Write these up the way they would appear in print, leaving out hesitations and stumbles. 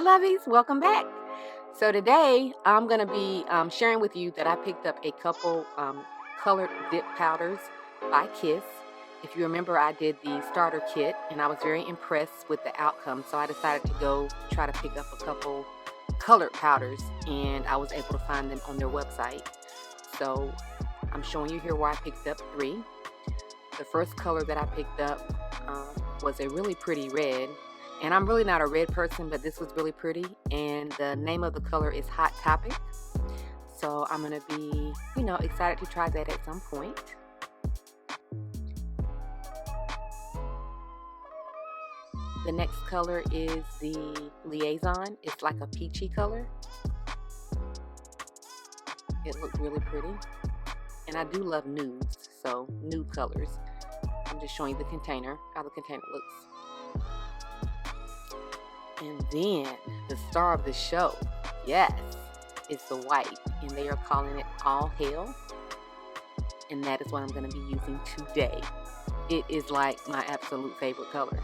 Hey lovies, welcome back. So today I'm going to be sharing with you that I picked up a couple colored dip powders by Kiss. If you remember, I did the starter kit and I was very impressed with the outcome, so I decided to go try to pick up a couple colored powders, and I was able to find them on their website. So I'm showing you here where I picked up 3. The first color that I picked up was a really pretty red. And I'm really not a red person, but this was really pretty. And the name of the color is Hot Topic. So I'm going to be, excited to try that at some point. The next color is the Liaison. It's like a peachy color. It looks really pretty. And I do love nudes, so nude colors. I'm just showing you the container, how the container looks. And then the star of the show, yes, it's the white, and they are calling it All Hell, and that is what I'm going to be using today. It is like my absolute favorite color.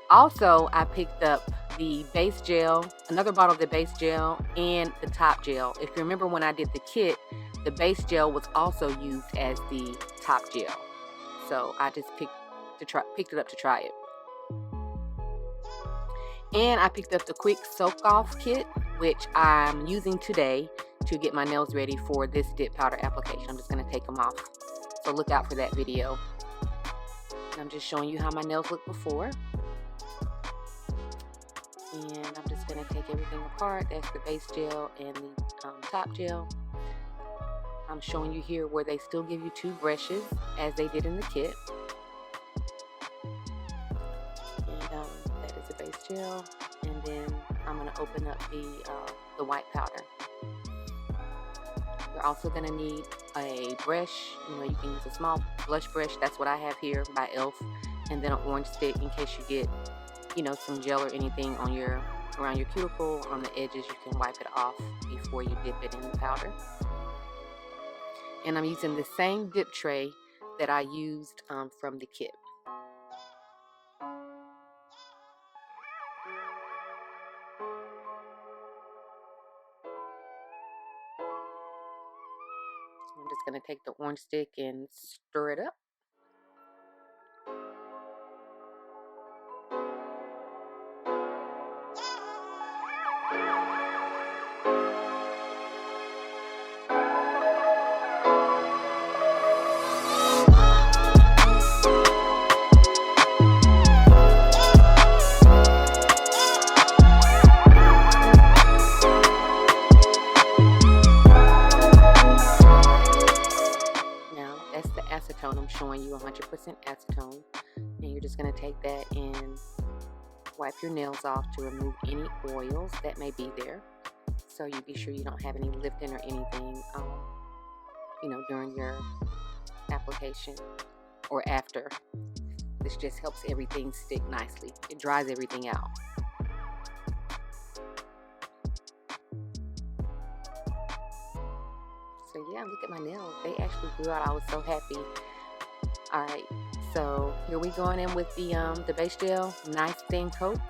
Also, I picked up the base gel, another bottle of the base gel, and the top gel. If you remember when I did the kit, the base gel was also used as the top gel. So I just picked it up to try it. And I picked up the quick soak off kit, which I'm using today to get my nails ready for this dip powder application. I'm just going to take them off. So look out for that video. And I'm just showing you how my nails look before. And I'm just going to take everything apart. That's the base gel and the top gel. I'm showing you here where they still give you 2 brushes as they did in the kit. Base gel, and then I'm going to open up the white powder. You're also going to need a brush. You can use a small blush brush. That's what I have here by e.l.f. And then an orange stick in case you get some gel or anything on around your cuticle, on the edges. You can wipe it off before you dip it in the powder. And I'm using the same dip tray that I used from the kit. I'm just going to take the orange stick and stir it up. Acetone, I'm showing you 100% acetone, and you're just going to take that and wipe your nails off to remove any oils that may be there, so you be sure you don't have any lifting or anything during your application or after. This just helps everything stick nicely. It dries everything out. So yeah, look at my nails. They actually grew out. I was so happy. Alright, so here we going in with the base gel. Nice thin coats.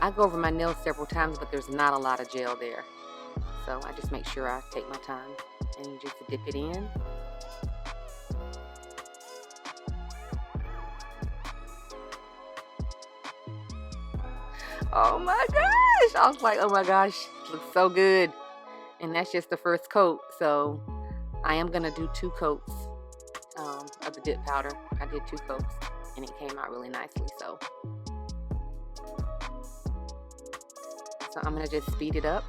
I go over my nails several times, but there's not a lot of gel there. So I just make sure I take my time and just dip it in. Oh my gosh! I was like, oh my gosh, it looks so good. And that's just the first coat. So I am going to do 2 coats of the dip powder. I did 2 coats and it came out really nicely. So I'm going to just speed it up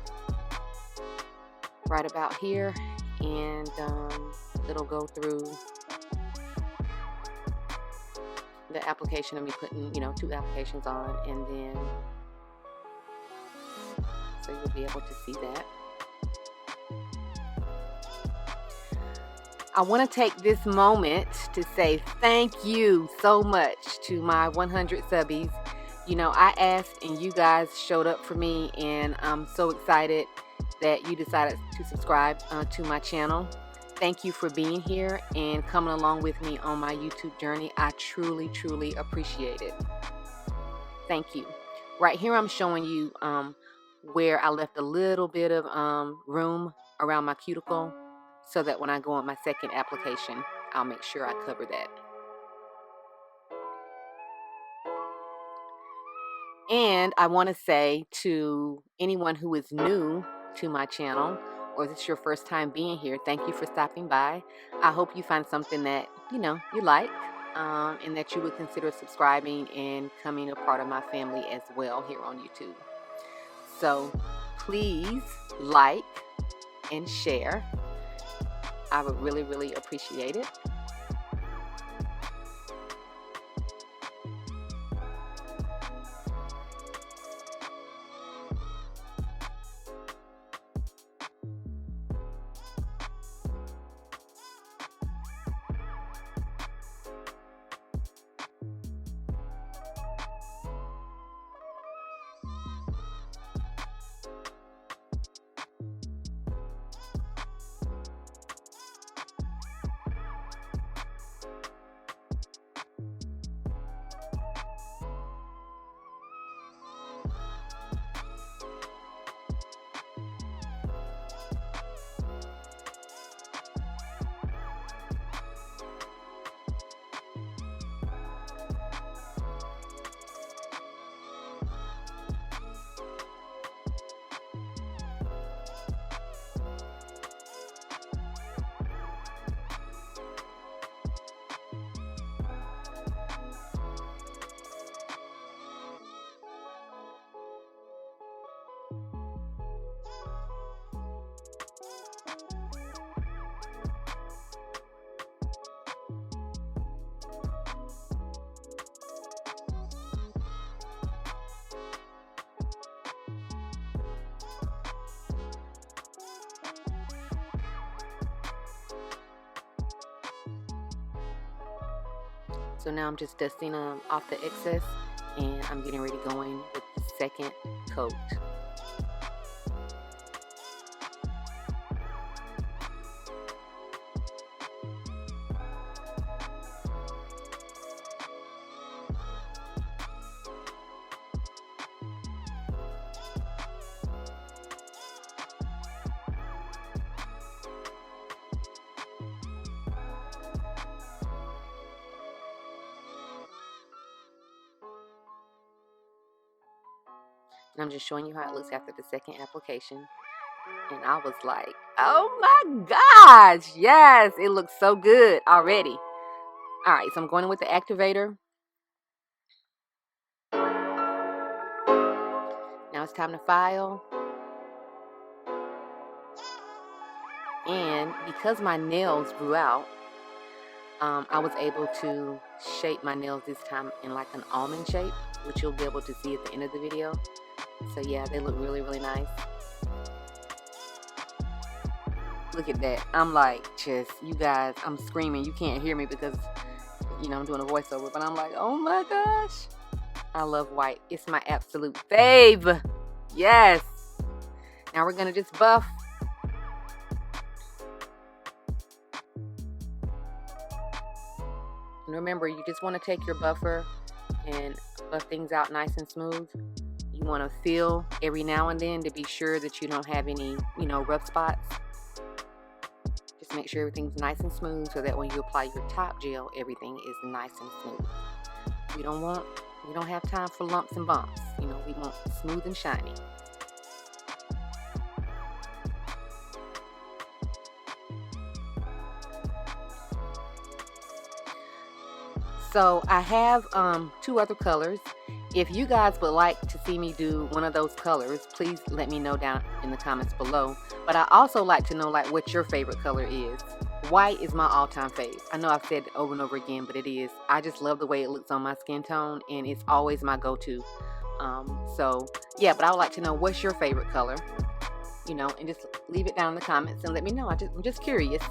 right about here. And it'll go through the application of me putting, 2 applications on, and then so you'll be able to see that. I want to take this moment to say thank you so much to my 100 subbies. I asked and you guys showed up for me, and I'm so excited that you decided to subscribe to my channel. Thank you for being here and coming along with me on my YouTube journey. I truly, truly appreciate it. Thank you. Right here I'm showing you where I left a little bit of room around my cuticle so that when I go on my second application, I'll make sure I cover that. And I want to say to anyone who is new to my channel, or this is your first time being here, thank you for stopping by. I hope you find something that, you like, and that you would consider subscribing and becoming a part of my family as well here on YouTube. So please like and share. I would really, really appreciate it. So now I'm just dusting off the excess, and I'm getting ready to go in with the second coat. And I'm just showing you how it looks after the second application. And I was like, oh my gosh, yes, it looks so good already. All right, so I'm going in with the activator. Now it's time to file. And because my nails grew out, I was able to shape my nails this time in like an almond shape, which you'll be able to see at the end of the video. So yeah, they look really, really nice. Look at that. I'm like, you guys, I'm screaming. You can't hear me because, I'm doing a voiceover, but I'm like, oh my gosh. I love white. It's my absolute fave. Yes. Now we're going to just buff. And remember, you just want to take your buffer and buff things out nice and smooth. You want to feel every now and then to be sure that you don't have any, rough spots. Just make sure everything's nice and smooth so that when you apply your top gel, everything is nice and smooth. We don't have time for lumps and bumps. We want smooth and shiny. So I have 2 other colors. If you guys would like to see me do one of those colors, please let me know down in the comments below. But I also like to know what your favorite color is. White is my all-time fave. I know I've said it over and over again, but it is. I just love the way it looks on my skin tone, and it's always my go-to. So yeah, but I would like to know what's your favorite color, and just leave it down in the comments and let me know. I'm just curious.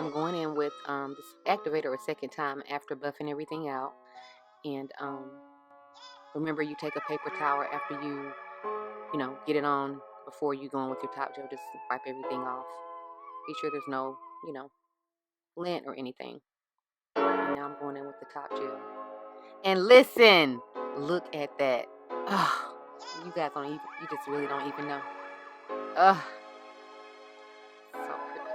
I'm going in with this activator a second time after buffing everything out. And remember, you take a paper towel after you get it on before you go in with your top gel. Just wipe everything off. Be sure there's no, lint or anything. And now I'm going in with the top gel. And listen, look at that. Oh, you guys don't even, you just really don't even know. Ugh. So pretty.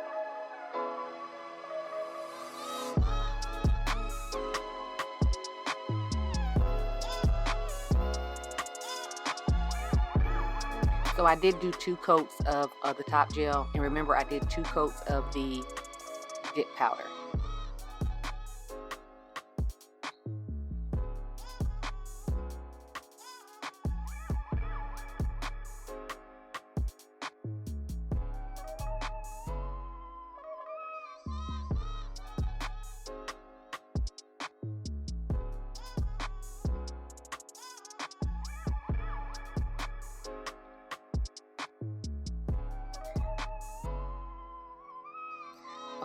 So I did do 2 coats of the top gel. And remember, I did 2 coats of the dip powder.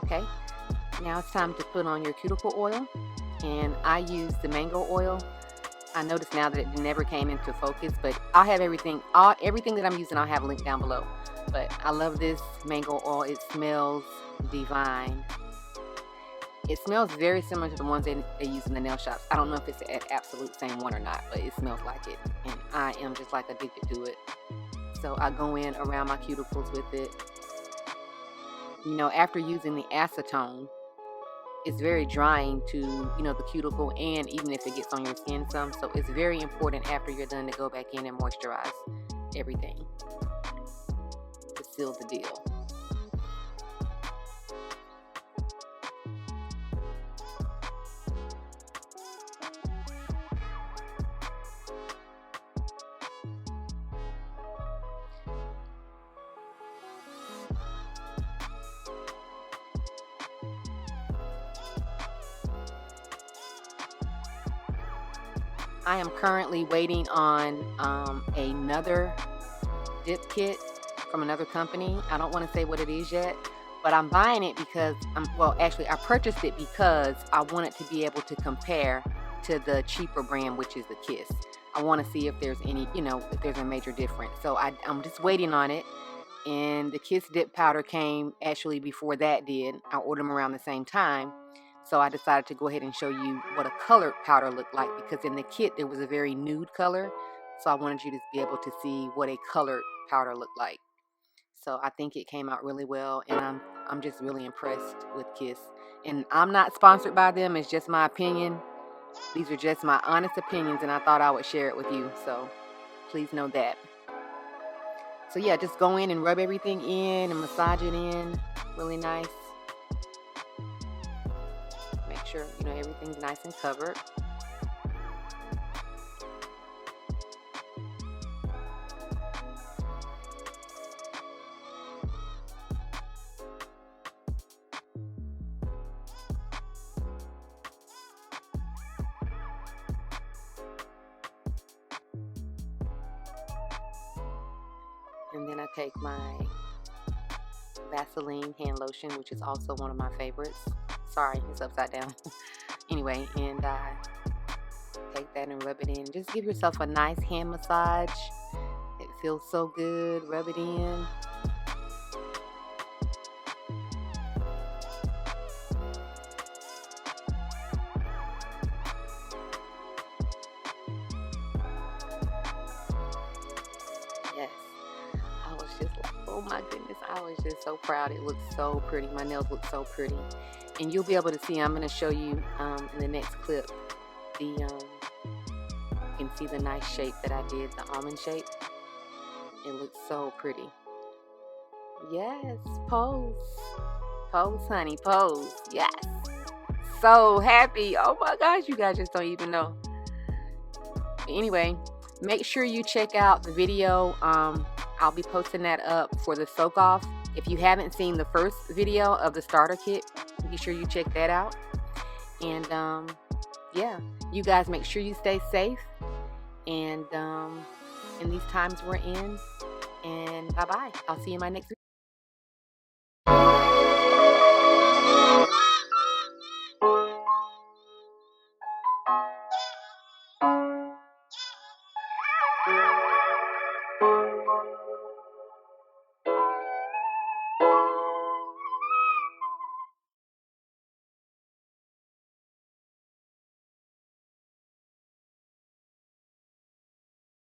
Okay, now it's time to put on your cuticle oil, and I use the mango oil. I noticed now that it never came into focus, but I'll have everything that I'm using, I'll have a link down below. But I love this mango oil. It smells divine. It smells very similar to the ones they use in the nail shops. I don't know if it's the absolute same one or not, but it smells like it, and I am just like addicted to it. So I go in around my cuticles with it. After using the acetone, it's very drying to, the cuticle, and even if it gets on your skin some. So it's very important after you're done to go back in and moisturize everything to seal the deal. I am currently waiting on another dip kit from another company. I don't want to say what it is yet, but I'm buying it because I purchased it because I wanted to be able to compare to the cheaper brand, which is the Kiss. I want to see if there's any, if there's a major difference. So I'm just waiting on it. And the Kiss dip powder came actually before that did. I ordered them around the same time. So I decided to go ahead and show you what a colored powder looked like, because in the kit there was a very nude color. So I wanted you to be able to see what a colored powder looked like. So I think it came out really well, and I'm just really impressed with Kiss. And I'm not sponsored by them. It's just my opinion. These are just my honest opinions, and I thought I would share it with you. So please know that. So yeah, just go in and rub everything in and massage it in really nice. Make sure, everything's nice and covered. And then I take my Vaseline hand lotion, which is also one of my favorites. Sorry, it's upside down. Anyway, and I take that and rub it in. Just give yourself a nice hand massage. It feels so good. Rub it in. Yes. I was just like, oh my goodness. I was just so proud. It looked so pretty. My nails look so pretty. And you'll be able to see, I'm going to show you in the next clip, you can see the nice shape that I did, the almond shape. It looks so pretty. Yes, pose. Pose, honey, pose. Yes. So happy. Oh my gosh, you guys just don't even know. Anyway, make sure you check out the video. I'll be posting that up for the soak off. If you haven't seen the first video of the starter kit, be sure you check that out. And yeah, you guys make sure you stay safe, and in these times we're in. And bye bye. I'll see you in my next video.